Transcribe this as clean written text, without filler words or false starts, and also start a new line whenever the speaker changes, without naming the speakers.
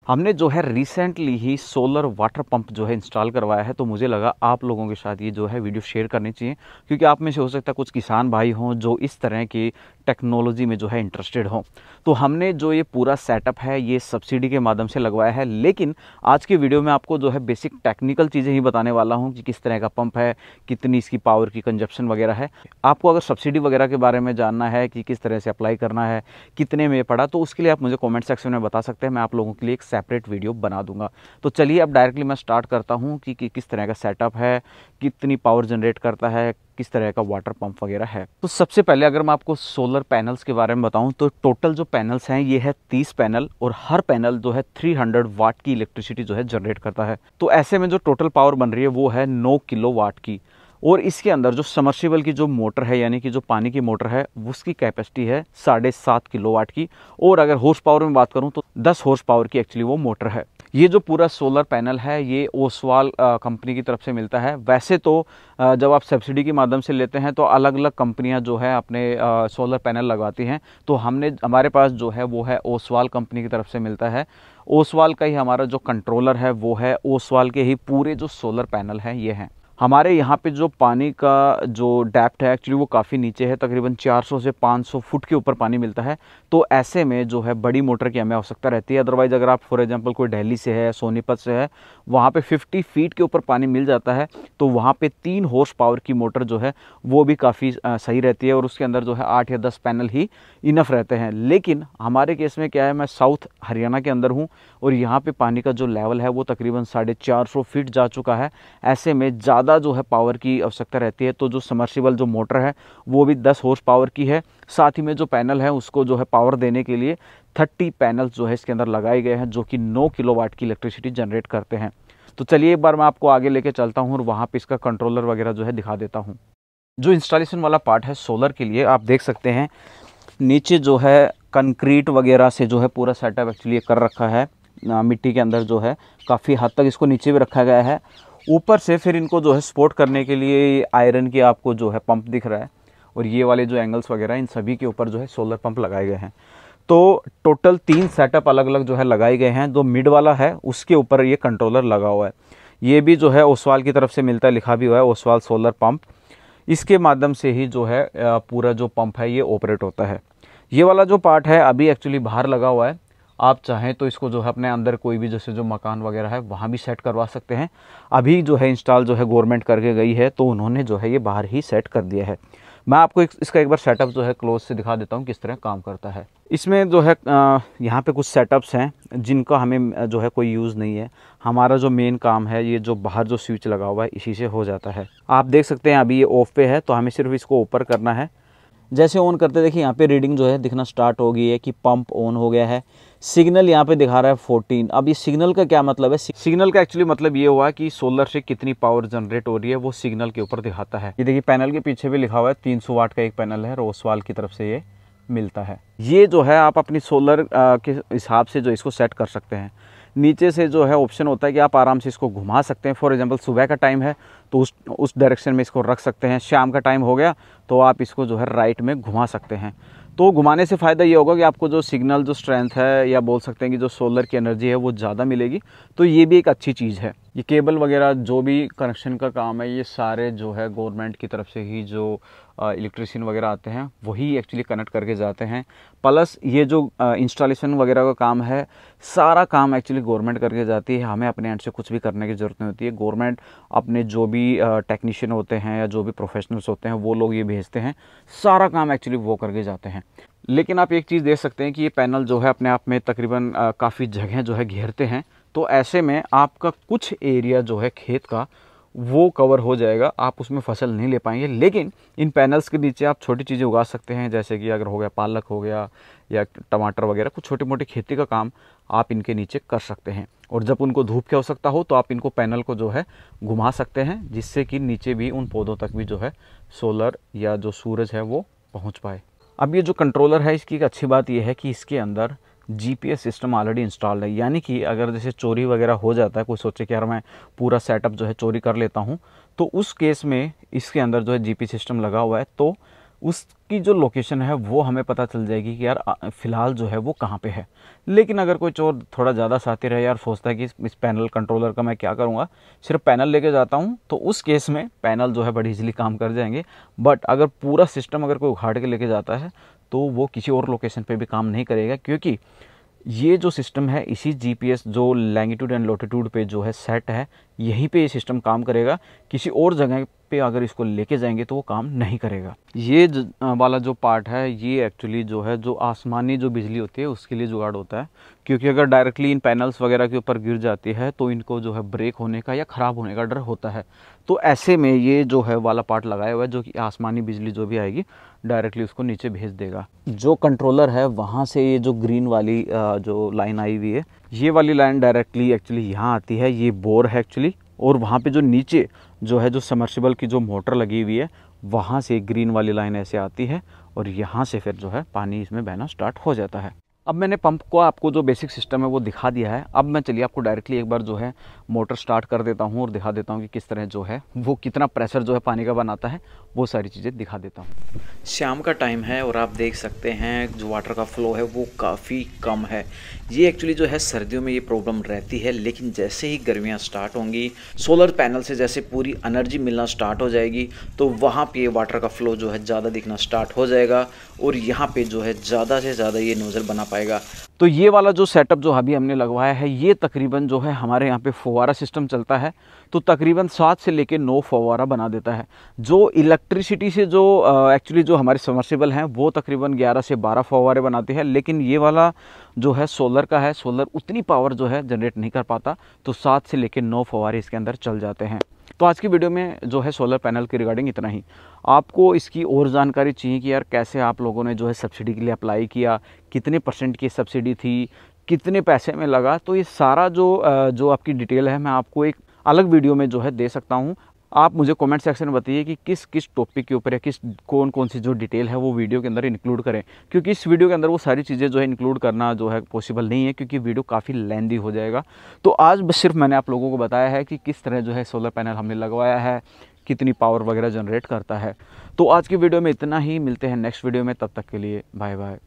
हमने जो है रिसेंटली ही सोलर वाटर पंप जो है इंस्टॉल करवाया है, तो मुझे लगा आप लोगों के साथ ये जो है वीडियो शेयर करनी चाहिए, क्योंकि आप में से हो सकता है कुछ किसान भाई हों जो इस तरह की टेक्नोलॉजी में जो है इंटरेस्टेड हों। तो हमने जो ये पूरा सेटअप है ये सब्सिडी के माध्यम से लगवाया है, लेकिन आज की वीडियो में आपको जो है बेसिक टेक्निकल चीज़ें ही बताने वाला हूँ कि किस तरह का पंप है, कितनी इसकी पावर की कंजप्शन वगैरह है। आपको अगर सब्सिडी वगैरह के बारे में जानना है कि किस तरह से अप्लाई करना है, कितने में पड़ा, तो उसके लिए आप मुझे कमेंट सेक्शन में बता सकते हैं। मैं आप लोगों के लिए एक सेपरेट वीडियो बना दूंगा। तो चलिए अब डायरेक्टली मैं स्टार्ट करता हूं कि किस तरह का सेटअप है, कितनी पावर जनरेट करता है, किस तरह का वाटर पंप वगैरह है। तो सबसे पहले अगर मैं आपको सोलर पैनल्स के बारे में बताऊं तो टोटल जो पैनल्स हैं ये है 30 पैनल, और हर पैनल जो है 300 वाट की इलेक्ट्रिसिटी जो है जनरेट करता है। तो ऐसे में जो टोटल पावर बन रही है वो है 9 किलो वाट की। और इसके अंदर जो समर्सिबल की जो मोटर है, यानी कि जो पानी की मोटर है, उसकी कैपेसिटी है 7.5 किलोवाट की। और अगर हॉर्स पावर में बात करूं तो 10 हॉर्स पावर की एक्चुअली वो मोटर है। ये जो पूरा सोलर पैनल है ये ओसवाल कंपनी की तरफ से मिलता है। वैसे तो जब आप सब्सिडी के माध्यम से लेते हैं तो अलग अलग कंपनियां जो है अपने सोलर पैनल लगाती हैं, तो हमारे पास जो है वो है ओसवाल कंपनी की तरफ से मिलता है। ओसवाल का ही हमारा जो कंट्रोलर है वो है, ओसवाल के ही पूरे जो सोलर पैनल हैं ये हैं। हमारे यहाँ पे जो पानी का जो डेप्थ है एक्चुअली वो काफ़ी नीचे है, तकरीबन 400 से 500 फुट के ऊपर पानी मिलता है। तो ऐसे में जो है बड़ी मोटर की हमें आवश्यकता रहती है। अदरवाइज़ अगर आप फॉर एग्जांपल कोई दिल्ली से है, सोनीपत से है, वहाँ पे 50 फीट के ऊपर पानी मिल जाता है, तो वहाँ पे 3 हॉर्स पावर की मोटर जो है वो भी काफ़ी सही रहती है, और उसके अंदर जो है 8 या 10 पैनल ही इनफ रहते हैं। लेकिन हमारे केस में क्या है, मैं साउथ हरियाणा के अंदर हूँ और यहाँ पे पानी का जो लेवल है वो तकरीबन 450 फीट जा चुका है। ऐसे में ज़्यादा जो है पावर की आवश्यकता रहती है। तो जो समर्सिबल जो मोटर है वो भी 10 हॉर्स पावर की है। साथ ही में जो पैनल है उसको जो है पावर देने के लिए 30 पैनल्स जो है इसके अंदर लगाए गए हैं, जो कि 9 किलोवाट की इलेक्ट्रिसिटी जनरेट करते हैं। तो चलिए एक बार मैं आपको आगे लेके चलता हूँ और वहाँ पे इसका कंट्रोलर वगैरह जो है दिखा देता हूँ। जो इंस्टॉलेशन वाला पार्ट है सोलर के लिए, आप देख सकते हैं नीचे जो है कंक्रीट वगैरह से जो है पूरा सेटअप एक्चुअली कर रखा है। मिट्टी के अंदर जो है काफ़ी हद तक इसको नीचे भी रखा गया है। ऊपर से फिर इनको जो है सपोर्ट करने के लिए आयरन की आपको जो है पंप दिख रहा है, और ये वाले जो एंगल्स वगैरह इन सभी के ऊपर जो है सोलर पंप लगाए गए हैं। तो टोटल 3 सेटअप अलग अलग जो है लगाए गए हैं। जो मिड वाला है उसके ऊपर ये कंट्रोलर लगा हुआ है। ये भी जो है ओसवाल की तरफ से मिलता है, लिखा भी हुआ है ओसवाल सोलर पंप। इसके माध्यम से ही जो है पूरा जो पंप है ये ऑपरेट होता है। ये वाला जो पार्ट है अभी एक्चुअली बाहर लगा हुआ है। आप चाहें तो इसको जो है अपने अंदर कोई भी जैसे जो मकान वगैरह है वहाँ भी सेट करवा सकते हैं। अभी जो है इंस्टॉल जो है गवर्नमेंट करके गई है, तो उन्होंने जो है ये बाहर ही सेट कर दिया है। मैं आपको इसका एक बार सेटअप जो है क्लोज से दिखा देता हूँ किस तरह काम करता है। इसमें जो है यहाँ पे कुछ सेटअप्स हैं जिनका हमें जो है कोई यूज़ नहीं है। हमारा जो मेन काम है ये जो बाहर जो स्विच लगा हुआ है इसी से हो जाता है। आप देख सकते हैं अभी ये ऑफ पे है, तो हमें सिर्फ इसको ऊपर करना है। जैसे ऑन करते देखिए यहाँ पे रीडिंग जो है दिखना स्टार्ट हो गई है कि पंप ऑन हो गया है। सिग्नल यहाँ पे दिखा रहा है 14। अब ये सिग्नल का क्या मतलब है? सिग्नल का एक्चुअली मतलब ये हुआ कि सोलर से कितनी पावर जनरेट हो रही है वो सिग्नल के ऊपर दिखाता है। ये देखिए पैनल के पीछे भी लिखा हुआ है 300 वाट का एक पैनल है, ओसवाल की तरफ से ये मिलता है। ये जो है आप अपनी सोलर के हिसाब से जो इसको सेट कर सकते हैं। नीचे से जो है ऑप्शन होता है कि आप आराम से इसको घुमा सकते हैं। फॉर एग्जांपल सुबह का टाइम है तो उस डायरेक्शन में इसको रख सकते हैं। शाम का टाइम हो गया तो आप इसको जो है राइट में घुमा सकते हैं। तो घुमाने से फ़ायदा ये होगा कि आपको जो सिग्नल जो स्ट्रेंथ है, या बोल सकते हैं कि जो सोलर की एनर्जी है वो ज़्यादा मिलेगी। तो ये भी एक अच्छी चीज़ है। ये केबल वगैरह जो भी कनेक्शन का काम है ये सारे जो है गवर्नमेंट की तरफ से ही जो इलेक्ट्रिशियन वगैरह आते हैं वही एक्चुअली कनेक्ट करके जाते हैं। प्लस ये जो इंस्टॉलेशन वगैरह का काम है सारा काम एक्चुअली गवर्नमेंट करके जाती है। हमें अपने एंड से कुछ भी करने की ज़रूरत नहीं होती है। गवर्नमेंट अपने जो भी टेक्नीशियन होते हैं या जो भी प्रोफेशनल्स होते हैं वो लोग ये भेजते हैं, सारा काम एक्चुअली वो करके जाते हैं। लेकिन आप एक चीज़ देख सकते हैं कि ये पैनल जो है अपने आप में तकरीबन काफ़ी जगह जो है घेरते हैं। तो ऐसे में आपका कुछ एरिया जो है खेत का वो कवर हो जाएगा, आप उसमें फसल नहीं ले पाएंगे। लेकिन इन पैनल्स के नीचे आप छोटी चीज़ें उगा सकते हैं, जैसे कि अगर हो गया पालक हो गया या टमाटर वगैरह, कुछ छोटी मोटी खेती का काम आप इनके नीचे कर सकते हैं। और जब उनको धूप की आवश्यकता हो तो आप इनको पैनल को जो है घुमा सकते हैं, जिससे कि नीचे भी उन पौधों तक भी जो है सोलर या जो सूरज है वो पहुँच पाए। अब ये जो कंट्रोलर है इसकी एक अच्छी बात यह है कि इसके अंदर जीपीएस सिस्टम ऑलरेडी इंस्टॉल्ड है। यानी कि अगर जैसे चोरी वगैरह हो जाता है, कोई सोचे कि यार मैं पूरा सेटअप जो है चोरी कर लेता हूँ, तो उस केस में इसके अंदर जो है जीपीएस सिस्टम लगा हुआ है, तो उसकी जो लोकेशन है वो हमें पता चल जाएगी कि यार फ़िलहाल जो है वो कहाँ पे है। लेकिन अगर कोई चोर थोड़ा ज़्यादा शातिर है यार, सोचता है कि इस पैनल कंट्रोलर का मैं क्या करूँगा, सिर्फ पैनल लेके जाता हूँ, तो उस केस में पैनल जो है बड़ी इजीली काम कर जाएंगे। बट अगर पूरा सिस्टम अगर कोई उखाड़ के लेके जाता है तो वो किसी और लोकेशन पे भी काम नहीं करेगा, क्योंकि ये जो सिस्टम है इसी जीपीएस जो लैंगिट्यूड एंड लॉटिट्यूड पे जो है सेट है, यहीं पे ये सिस्टम काम करेगा। किसी और जगह पे अगर इसको लेके जाएंगे तो वो काम नहीं करेगा। ये वाला जो पार्ट है ये एक्चुअली जो है जो आसमानी जो बिजली होती है उसके लिए जुगाड़ होता है, क्योंकि अगर डायरेक्टली इन पैनल्स वगैरह के ऊपर गिर जाती है तो इनको जो है ब्रेक होने का या ख़राब होने का डर होता है। तो ऐसे में ये जो है वाला पार्ट लगाया हुआ है जो कि आसमानी बिजली जो भी आएगी डायरेक्टली उसको नीचे भेज देगा। जो कंट्रोलर है वहाँ से ये जो ग्रीन वाली जो लाइन आई हुई है, ये वाली लाइन डायरेक्टली एक्चुअली यहाँ आती है, ये बोर है एक्चुअली, और वहाँ पे जो नीचे जो है जो सबमर्सिबल की जो मोटर लगी हुई है वहाँ से ग्रीन वाली लाइन ऐसे आती है और यहाँ से फिर जो है पानी इसमें बहना स्टार्ट हो जाता है। अब मैंने पंप को आपको जो बेसिक सिस्टम है वो दिखा दिया है। अब मैं चलिए आपको डायरेक्टली एक बार जो है मोटर स्टार्ट कर देता हूँ और दिखा देता हूँ कि किस तरह जो है वो कितना प्रेशर जो है पानी का बनाता है, वो सारी चीज़ें दिखा देता हूँ। शाम का टाइम है और आप देख सकते हैं जो वाटर का फ्लो है वो काफ़ी कम है। ये एक्चुअली जो है सर्दियों में ये प्रॉब्लम रहती है, लेकिन जैसे ही गर्मियाँ स्टार्ट होंगी, सोलर पैनल से जैसे पूरी एनर्जी मिलना स्टार्ट हो जाएगी तो वहाँ पे वाटर का फ्लो जो है ज़्यादा दिखना स्टार्ट हो जाएगा और यहाँ पे जो है ज़्यादा से ज़्यादा ये नोज़ल बना पाएगा। तो ये वाला जो सेटअप जो अभी हमने लगवाया है ये तकरीबन जो है हमारे यहाँ पे फव्वारा सिस्टम चलता है, तो तकरीबन 7 से लेके 9 फव्वारा बना देता है। जो इलेक्ट्रिसिटी से जो एक्चुअली जो हमारे सबमर्सिबल हैं वो तकरीबन 11 से 12 फव्वारे बनाते हैं, लेकिन ये वाला जो है सोलर का है, सोलर उतनी पावर जो है जनरेट नहीं कर पाता, तो 7 से लेके 9 फव्वारे इसके अंदर चल जाते हैं। तो आज की वीडियो में जो है सोलर पैनल के रिगार्डिंग इतना ही। आपको इसकी और जानकारी चाहिए कि यार कैसे आप लोगों ने जो है सब्सिडी के लिए अप्लाई किया, कितने % की सब्सिडी थी, कितने पैसे में लगा, तो ये सारा जो आपकी डिटेल है मैं आपको एक अलग वीडियो में जो है दे सकता हूँ। आप मुझे कमेंट सेक्शन में बताइए कि किस किस टॉपिक के ऊपर या कौन सी जो डिटेल है वो वीडियो के अंदर इंक्लूड करें, क्योंकि इस वीडियो के अंदर वो सारी चीज़ें जो है इंक्लूड करना जो है पॉसिबल नहीं है, क्योंकि वीडियो काफ़ी लेंदी हो जाएगा। तो आज बस सिर्फ मैंने आप लोगों को बताया है कि किस तरह जो है सोलर पैनल हमने लगवाया है, कितनी पावर वगैरह जनरेट करता है। तो आज की वीडियो में इतना ही, मिलते हैं नेक्स्ट वीडियो में, तब तक के लिए बाय बाय।